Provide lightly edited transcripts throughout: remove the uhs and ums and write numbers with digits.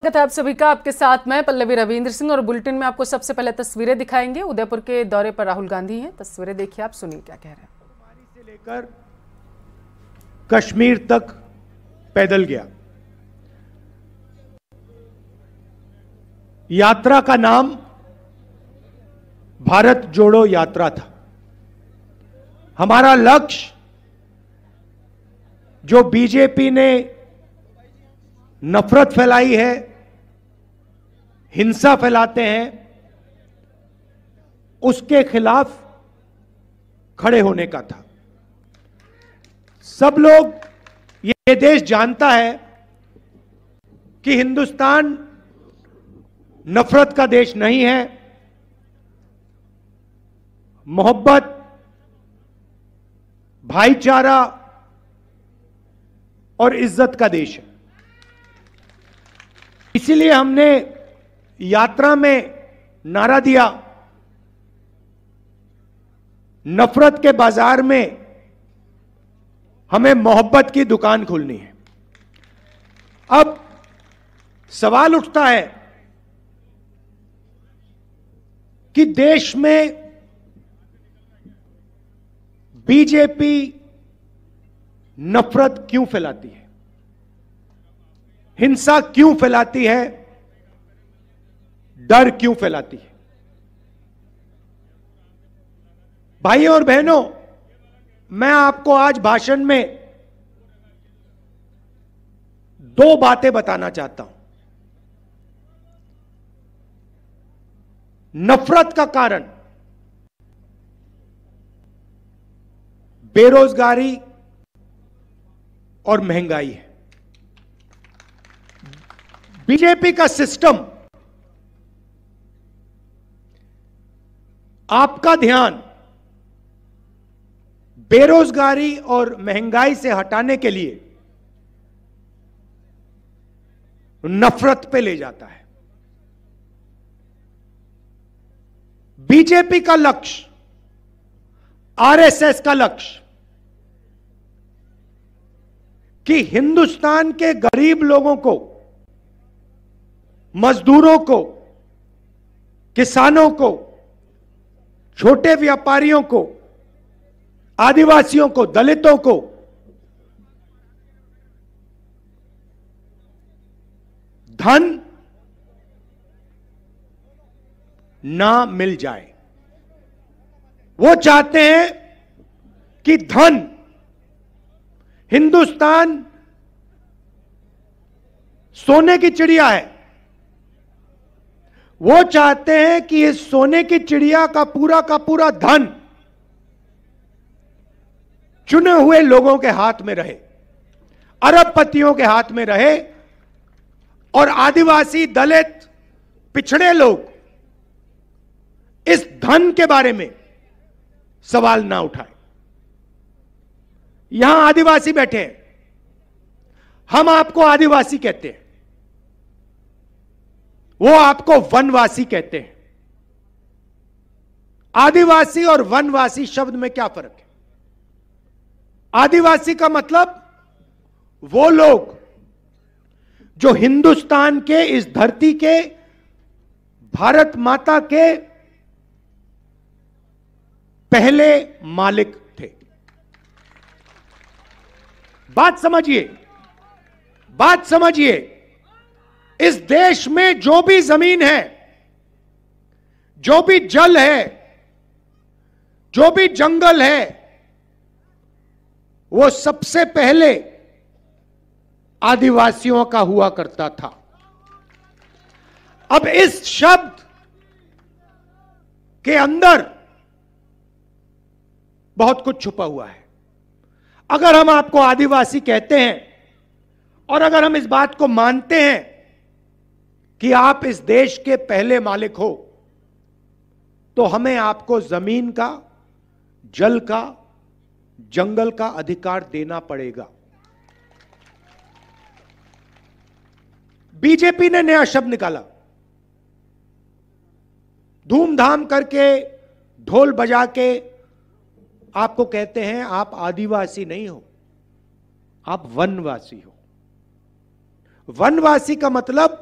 स्वागत है आप सभी का। आपके साथ मैं पल्लवी रविंद्र सिंह और बुलेटिन में आपको सबसे पहले तस्वीरें दिखाएंगे। उदयपुर के दौरे पर राहुल गांधी हैं। तस्वीरें देखिए, आप सुनिए क्या कह रहे हैं। से लेकर कश्मीर तक पैदल गया। यात्रा का नाम भारत जोड़ो यात्रा था। हमारा लक्ष्य, जो बीजेपी ने नफरत फैलाई है, हिंसा फैलाते हैं, उसके खिलाफ खड़े होने का था। सब लोग, ये देश जानता है कि हिंदुस्तान नफरत का देश नहीं है, मोहब्बत, भाईचारा और इज्जत का देश है। इसीलिए हमने यात्रा में नारा दिया, नफरत के बाजार में हमें मोहब्बत की दुकान खोलनी है। अब सवाल उठता है कि देश में बीजेपी नफरत क्यों फैलाती है, हिंसा क्यों फैलाती है, डर क्यों फैलाती है। भाइयों और बहनों, मैं आपको आज भाषण में दो बातें बताना चाहता हूं। नफरत का कारण बेरोजगारी और महंगाई है। बीजेपी का सिस्टम आपका ध्यान बेरोजगारी और महंगाई से हटाने के लिए नफरत पे ले जाता है। बीजेपी का लक्ष्य, आरएसएस का लक्ष्य कि हिंदुस्तान के गरीब लोगों को, मजदूरों को, किसानों को, छोटे व्यापारियों को, आदिवासियों को, दलितों को धन ना मिल जाए। वो चाहते हैं कि धन, हिंदुस्तान सोने की चिड़िया है, वो चाहते हैं कि इस सोने की चिड़िया का पूरा धन चुने हुए लोगों के हाथ में रहे, अरबपतियों के हाथ में रहे, और आदिवासी, दलित, पिछड़े लोग इस धन के बारे में सवाल ना उठाए। यहां आदिवासी बैठे हैं, हम आपको आदिवासी कहते हैं, वो आपको वनवासी कहते हैं। आदिवासी और वनवासी शब्द में क्या फर्क है? आदिवासी का मतलब वो लोग जो हिंदुस्तान के, इस धरती के, भारत माता के पहले मालिक थे। बात समझिए, बात समझिए। इस देश में जो भी जमीन है, जो भी जल है, जो भी जंगल है, वो सबसे पहले आदिवासियों का हुआ करता था। अब इस शब्द के अंदर बहुत कुछ छुपा हुआ है। अगर हम आपको आदिवासी कहते हैं और अगर हम इस बात को मानते हैं कि आप इस देश के पहले मालिक हो, तो हमें आपको जमीन का, जल का, जंगल का अधिकार देना पड़ेगा। बीजेपी ने नया शब्द निकाला, धूमधाम करके, ढोल बजा के आपको कहते हैं आप आदिवासी नहीं हो, आप वनवासी हो। वनवासी का मतलब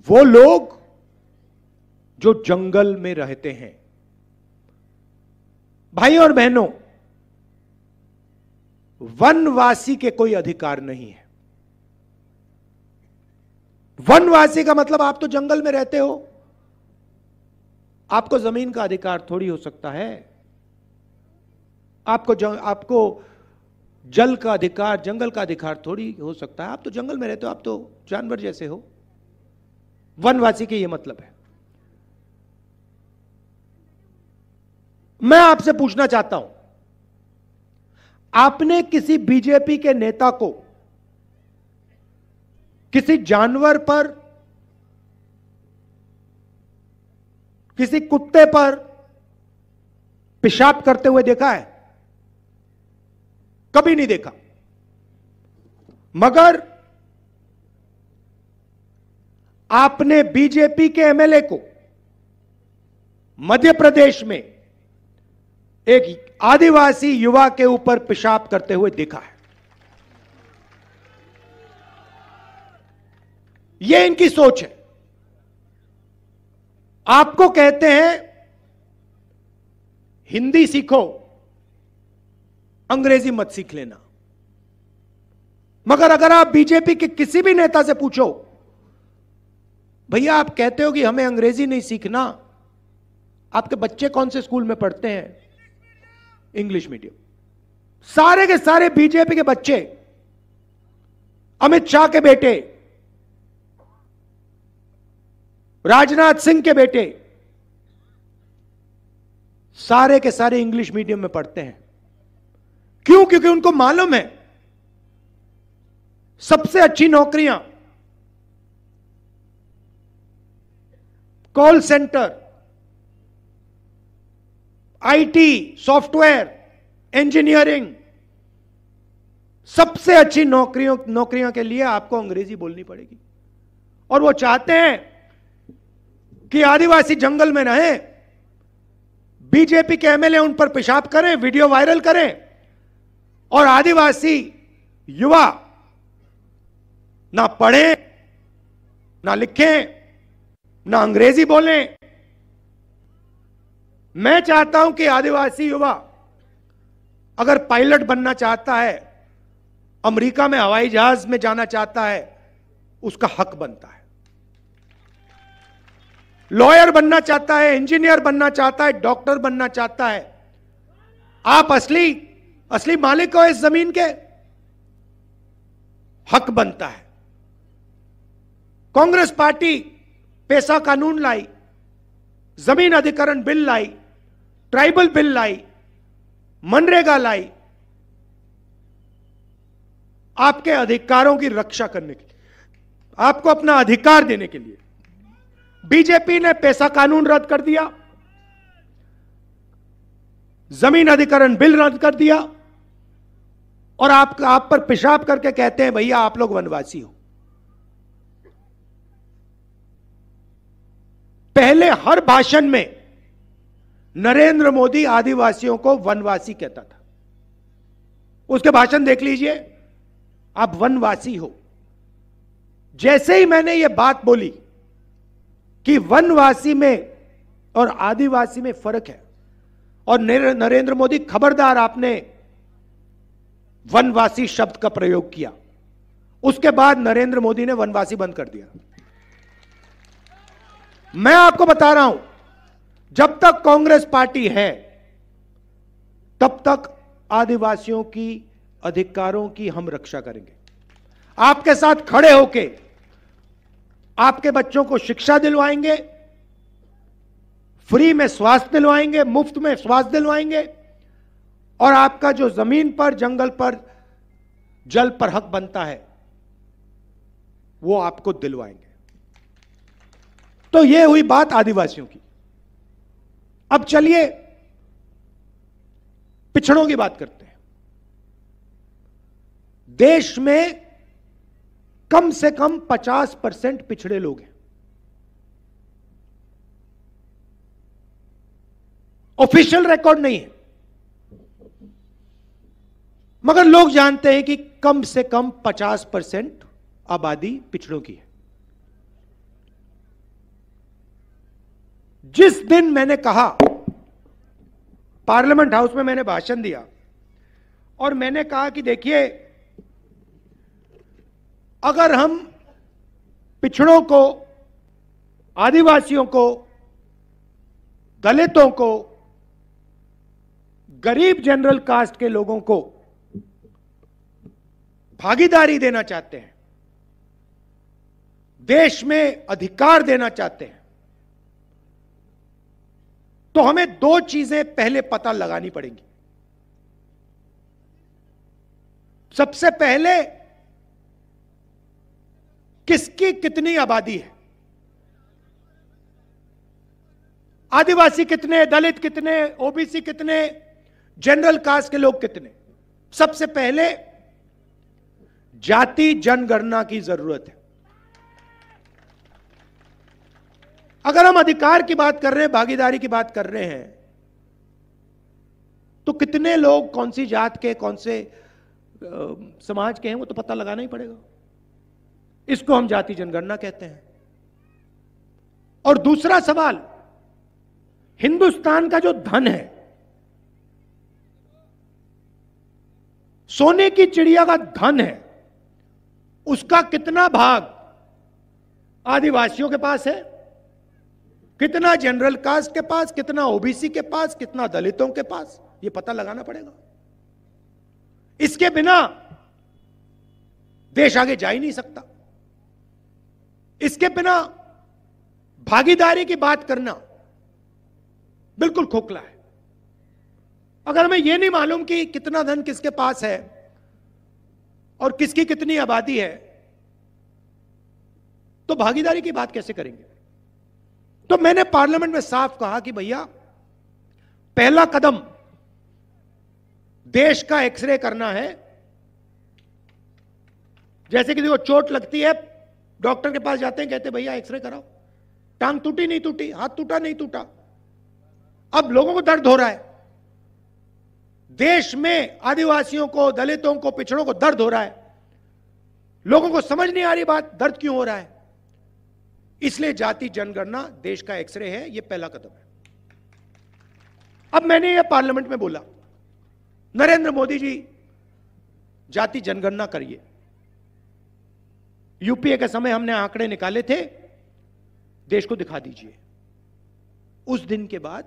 वो लोग जो जंगल में रहते हैं। भाई और बहनों, वनवासी के कोई अधिकार नहीं है। वनवासी का मतलब आप तो जंगल में रहते हो, आपको जमीन का अधिकार थोड़ी हो सकता है। आपको जल का अधिकार, जंगल का अधिकार थोड़ी हो सकता है। आप तो जंगल में रहते हो, आप तो जानवर जैसे हो। वनवासी के ये मतलब है। मैं आपसे पूछना चाहता हूं, आपने किसी बीजेपी के नेता को किसी जानवर पर, किसी कुत्ते पर पेशाब करते हुए देखा है? कभी नहीं देखा। मगर आपने बीजेपी के एमएलए को मध्य प्रदेश में एक आदिवासी युवा के ऊपर पेशाब करते हुए देखा है। यह इनकी सोच है। आपको कहते हैं हिंदी सीखो, अंग्रेजी मत सीख लेना। मगर अगर आप बीजेपी के किसी भी नेता से पूछो, भैया आप कहते हो कि हमें अंग्रेजी नहीं सीखना, आपके बच्चे कौन से स्कूल में पढ़ते हैं? English medium. सारे के सारे बीजेपी के बच्चे, अमित शाह के बेटे, राजनाथ सिंह के बेटे, सारे के सारे इंग्लिश मीडियम में पढ़ते हैं। क्यों? क्योंकि उनको मालूम है सबसे अच्छी नौकरियां call centre, IT, software, engineering, सबसे अच्छी नौकरियों के लिए आपको अंग्रेजी बोलनी पड़ेगी। और वो चाहते हैं कि आदिवासी जंगल में रहें, बीजेपी के एमएलए उन पर पेशाब करें, वीडियो वायरल करें, और आदिवासी युवा ना पढ़ें, ना लिखें, ना अंग्रेजी बोलें। मैं चाहता हूं कि आदिवासी युवा अगर पायलट बनना चाहता है, अमेरिका में हवाई जहाज में जाना चाहता है, उसका हक बनता है। लॉयर बनना चाहता है, इंजीनियर बनना चाहता है, डॉक्टर बनना चाहता है, आप असली मालिक हो इस जमीन के, हक बनता है। कांग्रेस पार्टी पैसा कानून लाई, जमीन अधिकरण बिल लाई, ट्राइबल बिल लाई, मनरेगा लाई, आपके अधिकारों की रक्षा करने के लिए, आपको अपना अधिकार देने के लिए। बीजेपी ने पैसा कानून रद्द कर दिया, जमीन अधिकरण बिल रद्द कर दिया, और आप पर पेशाब करके कहते हैं भैया आप लोग वनवासी हो। पहले हर भाषण में नरेंद्र मोदी आदिवासियों को वनवासी कहता था। उसके भाषण देख लीजिए, आप वनवासी हो। जैसे ही मैंने यह बात बोली कि वनवासी में और आदिवासी में फर्क है, और नरेंद्र मोदी खबरदार आपने वनवासी शब्द का प्रयोग किया, उसके बाद नरेंद्र मोदी ने वनवासी बंद कर दिया। मैं आपको बता रहा हूं, जब तक कांग्रेस पार्टी है तब तक आदिवासियों की अधिकारों की हम रक्षा करेंगे। आपके साथ खड़े होके आपके बच्चों को शिक्षा दिलवाएंगे, फ्री में स्वास्थ्य दिलवाएंगे, मुफ्त में स्वास्थ्य दिलवाएंगे, और आपका जो जमीन पर, जंगल पर, जल पर हक बनता है वो आपको दिलवाएंगे। तो ये हुई बात आदिवासियों की। अब चलिए पिछड़ों की बात करते हैं। देश में कम से कम 50% पिछड़े लोग हैं। ऑफिशियल रिकॉर्ड नहीं है, मगर लोग जानते हैं कि कम से कम 50% आबादी पिछड़ों की है। जिस दिन मैंने कहा, पार्लियामेंट हाउस में मैंने भाषण दिया और मैंने कहा कि देखिए, अगर हम पिछड़ों को, आदिवासियों को, दलितों को, गरीब जनरल कास्ट के लोगों को भागीदारी देना चाहते हैं, देश में अधिकार देना चाहते हैं, तो हमें दो चीजें पहले पता लगानी पड़ेंगी। सबसे पहले, किसकी कितनी आबादी है, आदिवासी कितने, दलित कितने, ओबीसी कितने, जनरल कास्ट के लोग कितने। सबसे पहले जाति जनगणना की जरूरत है। अगर हम अधिकार की बात कर रहे हैं, भागीदारी की बात कर रहे हैं, तो कितने लोग कौन सी जात के, कौन से समाज के हैं, वो तो पता लगाना ही पड़ेगा। इसको हम जाति जनगणना कहते हैं। और दूसरा सवाल, हिंदुस्तान का जो धन है, सोने की चिड़िया का धन है, उसका कितना भाग आदिवासियों के पास है, कितना जनरल कास्ट के पास, कितना ओबीसी के पास, कितना दलितों के पास, यह पता लगाना पड़ेगा। इसके बिना देश आगे जा ही नहीं सकता। इसके बिना भागीदारी की बात करना बिल्कुल खोखला है। अगर हमें यह नहीं मालूम कि कितना धन किसके पास है और किसकी कितनी आबादी है, तो भागीदारी की बात कैसे करेंगे। तो मैंने पार्लियामेंट में साफ कहा कि भैया, पहला कदम देश का एक्सरे करना है। जैसे किसी को चोट लगती है, डॉक्टर के पास जाते हैं, कहते हैं भैया एक्सरे कराओ, टांग टूटी नहीं टूटी, हाथ टूटा नहीं टूटा। अब लोगों को दर्द हो रहा है, देश में आदिवासियों को, दलितों को, पिछड़ों को दर्द हो रहा है, लोगों को समझ नहीं आ रही बात, दर्द क्यों हो रहा है। इसलिए जाति जनगणना देश का एक्सरे है, यह पहला कदम है। अब मैंने यह पार्लियामेंट में बोला, नरेंद्र मोदी जी जाति जनगणना करिए। यूपीए के समय हमने आंकड़े निकाले थे, देश को दिखा दीजिए। उस दिन के बाद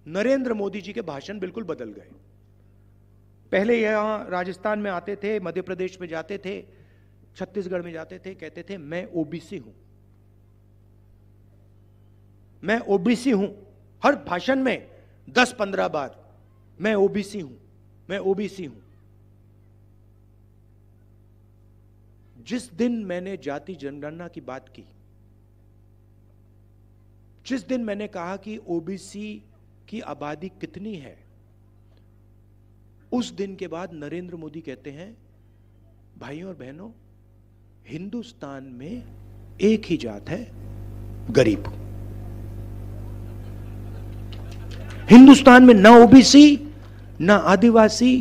नरेंद्र मोदी जी के भाषण बिल्कुल बदल गए। पहले यहां राजस्थान में आते थे, मध्य प्रदेश में जाते थे, छत्तीसगढ़ में जाते थे, कहते थे मैं ओबीसी हूं, मैं ओबीसी हूं। हर भाषण में 10-15 बार मैं ओबीसी हूं, मैं ओबीसी हूं। जिस दिन मैंने जाति जनगणना की बात की, जिस दिन मैंने कहा कि ओबीसी की आबादी कितनी है, उस दिन के बाद नरेंद्र मोदी कहते हैं, भाइयों और बहनों, हिंदुस्तान में एक ही जात है, गरीब। हिंदुस्तान में ना ओबीसी, ना आदिवासी,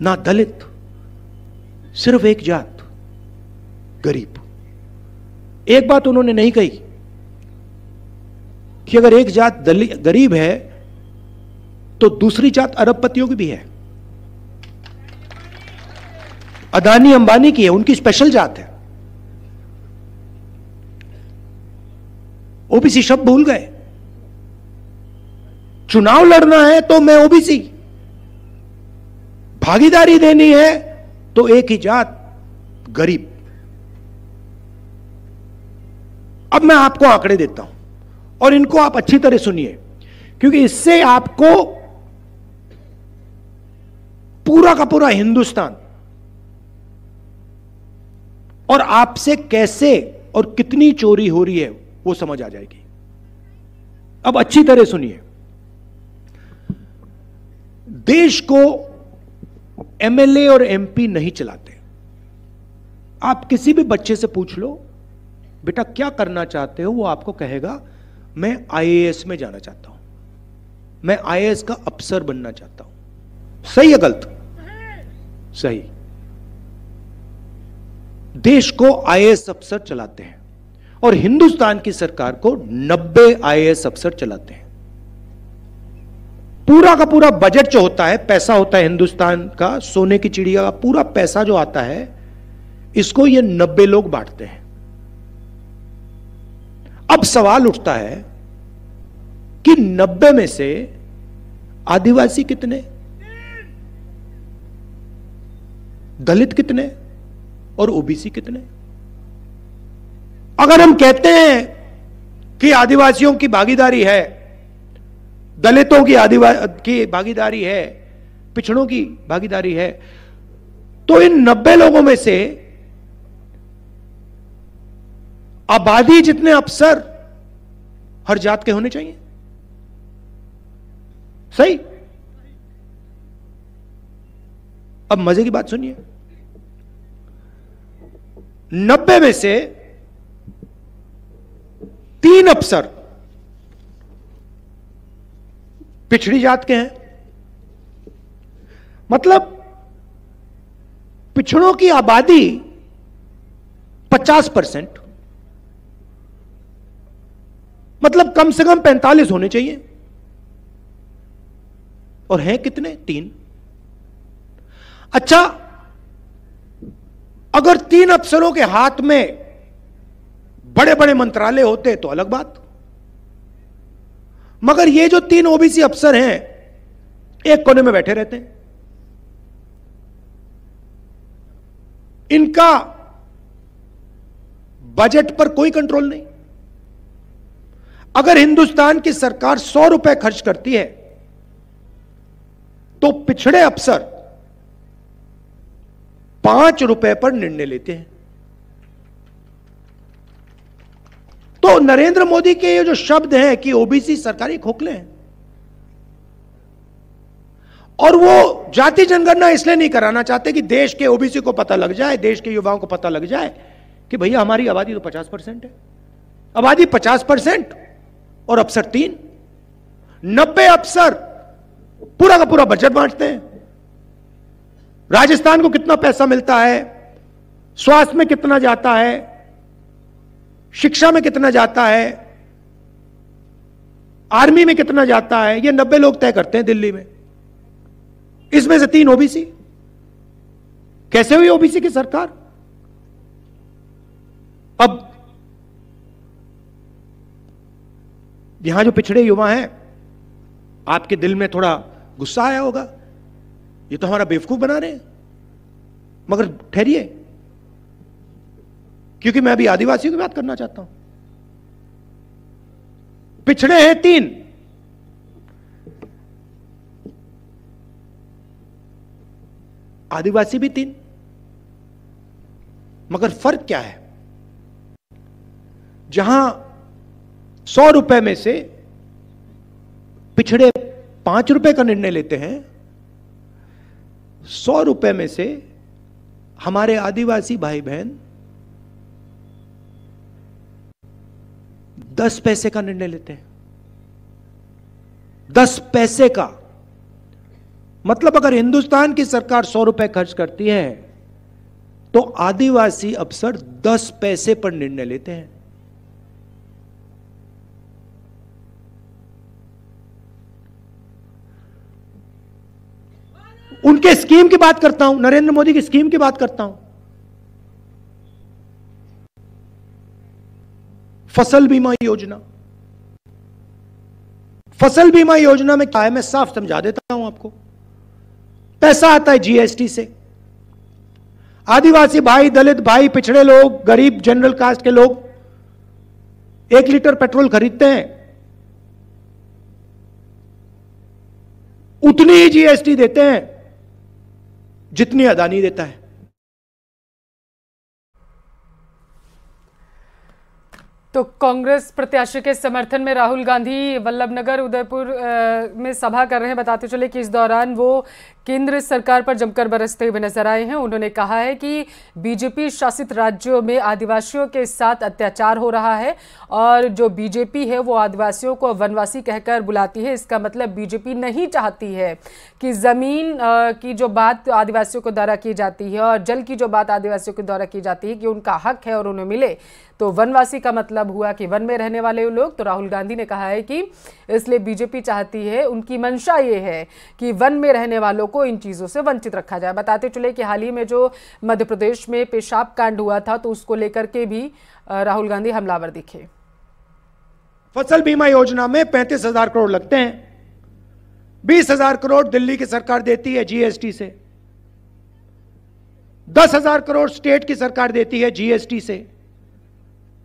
ना दलित, सिर्फ एक जात, गरीब। एक बात उन्होंने नहीं कही कि अगर एक जात गरीब है तो दूसरी जात अरबपतियों की भी है, अदानी अंबानी की है, उनकी स्पेशल जात है। ओबीसी शब्द भूल गए। चुनाव लड़ना है तो मैं ओबीसी, भागीदारी देनी है तो एक ही जात, गरीब। अब मैं आपको आंकड़े देता हूं और इनको आप अच्छी तरह सुनिए, क्योंकि इससे आपको पूरा का पूरा हिंदुस्तान और आपसे कैसे और कितनी चोरी हो रही है वो समझ आ जाएगी। अब अच्छी तरह सुनिए। देश को एमएलए और एमपी नहीं चलाते। आप किसी भी बच्चे से पूछ लो, बेटा क्या करना चाहते हो, वो आपको कहेगा मैं आईएएस में जाना चाहता हूं, मैं आईएएस का अफसर बनना चाहता हूं। सही है गलत? सही। देश को आईएएस अफसर चलाते हैं और हिंदुस्तान की सरकार को 90 आईएएस अफसर चलाते हैं। पूरा का पूरा बजट जो होता है, पैसा होता है हिंदुस्तान का, सोने की चिड़िया का पूरा पैसा जो आता है, इसको ये 90 लोग बांटते हैं। अब सवाल उठता है कि 90 में से आदिवासी कितने, दलित कितने और ओबीसी कितने? अगर हम कहते हैं कि आदिवासियों की भागीदारी है, दलितों की भागीदारी है, पिछड़ों की भागीदारी है, तो इन 90 लोगों में से आबादी जितने अफसर हर जात के होने चाहिए। सही? अब मजे की बात सुनिए, 90 में से 3 अफसर पिछड़ी जात के हैं, मतलब पिछड़ों की आबादी 50%, मतलब कम से कम 45 होने चाहिए, और हैं कितने? 3। अच्छा, अगर 3 अफसरों के हाथ में बड़े बड़े मंत्रालय होते तो अलग बात, मगर ये जो 3 ओबीसी अफसर हैं एक कोने में बैठे रहते हैं। इनका बजट पर कोई कंट्रोल नहीं। अगर हिंदुस्तान की सरकार 100 रुपए खर्च करती है तो पिछड़े अफसर 5 रुपए पर निर्णय लेते हैं। तो नरेंद्र मोदी के ये जो शब्द हैं कि ओबीसी सरकारी खोखले हैं, और वो जाति जनगणना इसलिए नहीं कराना चाहते कि देश के ओबीसी को पता लग जाए, देश के युवाओं को पता लग जाए कि भैया हमारी आबादी तो 50% है। आबादी 50% और अफसर 3, 90 अफसर पूरा का पूरा बजट बांटते हैं। राजस्थान को कितना पैसा मिलता है, स्वास्थ्य में कितना जाता है, शिक्षा में कितना जाता है, आर्मी में कितना जाता है, ये 90 लोग तय करते हैं दिल्ली में। इसमें से 3 ओबीसी। कैसे हुई ओबीसी की सरकार? अब यहां जो पिछड़े युवा हैं, आपके दिल में थोड़ा गुस्सा आया होगा, ये तो हमारा बेवकूफ बना रहे हैं। मगर ठहरिए, क्योंकि मैं अभी आदिवासियों की बात करना चाहता हूं। पिछड़े हैं 3, आदिवासी भी 3, मगर फर्क क्या है? जहां 100 रुपए में से पिछड़े 5 रुपए का निर्णय लेते हैं, 100 रुपए में से हमारे आदिवासी भाई बहन 10 पैसे का निर्णय लेते हैं। 10 पैसे का मतलब, अगर हिंदुस्तान की सरकार 100 रुपए खर्च करती है तो आदिवासी अफसर 10 पैसे पर निर्णय लेते हैं। उनके स्कीम की बात करता हूं, नरेंद्र मोदी की स्कीम की बात करता हूं। फसल बीमा योजना। फसल बीमा योजना में क्या है, मैं साफ समझा देता हूं आपको। पैसा आता है जीएसटी से। आदिवासी भाई, दलित भाई, पिछड़े लोग, गरीब, जनरल कास्ट के लोग 1 लीटर पेट्रोल खरीदते हैं, उतनी ही जीएसटी देते हैं जितनी अदानी देता है। तो कांग्रेस प्रत्याशी के समर्थन में राहुल गांधी वल्लभनगर, उदयपुर में सभा कर रहे हैं। बताते चले कि इस दौरान वो केंद्र सरकार पर जमकर बरसते हुए नजर आए हैं। उन्होंने कहा है कि बीजेपी शासित राज्यों में आदिवासियों के साथ अत्याचार हो रहा है और जो बीजेपी है वो आदिवासियों को वनवासी कहकर बुलाती है। इसका मतलब बीजेपी नहीं चाहती है कि जमीन की जो बात आदिवासियों को द्वारा की जाती है और जल की जो बात आदिवासियों के द्वारा की जाती है कि उनका हक है और उन्हें मिले, तो वनवासी का मतलब हुआ कि वन में रहने वाले लोग। तो राहुल गांधी ने कहा है कि इसलिए बीजेपी चाहती है, उनकी मंशा ये है कि वन में रहने वालों को इन चीजों से वंचित रखा जाए। बताते चले कि हाल ही में जो मध्य प्रदेश में पेशाब कांड हुआ था तो उसको लेकर के भी राहुल गांधी हमलावर दिखे। फसल बीमा योजना में 35,000 करोड़ लगते हैं, 20,000 करोड़ दिल्ली की सरकार देती है जीएसटी से, 10,000 करोड़ स्टेट की सरकार देती है जीएसटी से,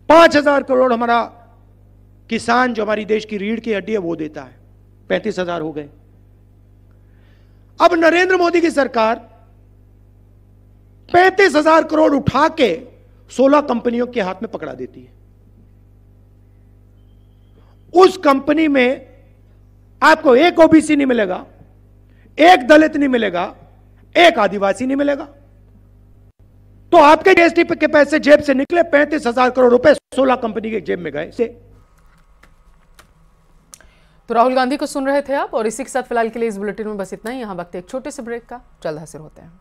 5,000 करोड़ हमारा किसान जो हमारी देश की रीढ़ की हड्डी है वो देता है। 35,000 हो गए। अब नरेंद्र मोदी की सरकार 35,000 करोड़ उठा के 16 कंपनियों के हाथ में पकड़ा देती है। उस कंपनी में आपको एक ओबीसी नहीं मिलेगा, एक दलित नहीं मिलेगा, एक आदिवासी नहीं मिलेगा। तो आपके जीएसटी के पैसे जेब से निकले, 35,000 करोड़ रुपए 16 कंपनी के जेब में गए से। तो राहुल गांधी को सुन रहे थे आप, और इसी के साथ फिलहाल के लिए इस बुलेटिन में बस इतना ही। यहां वक्त एक छोटे से ब्रेक का, जल्द हाजिर होते हैं।